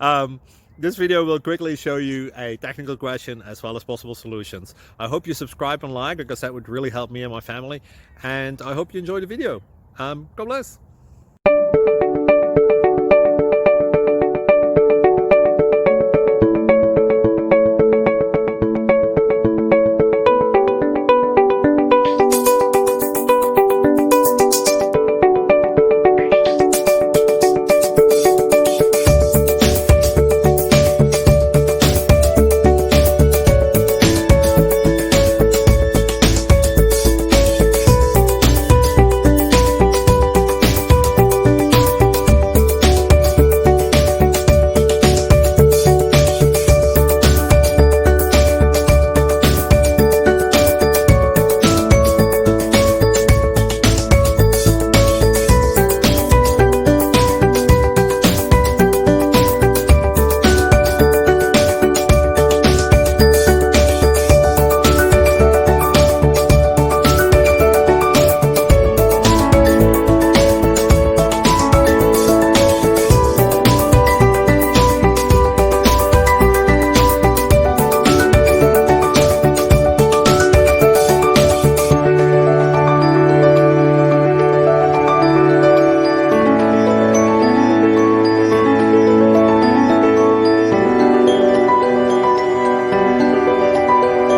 um, this video will quickly show you a technical question as well as possible solutions. I hope you subscribe and like, because that would really help me and my family. And I hope you enjoy the video. God bless.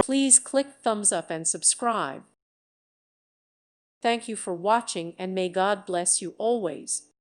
Please click thumbs up and subscribe. Thank you for watching, and may God bless you always.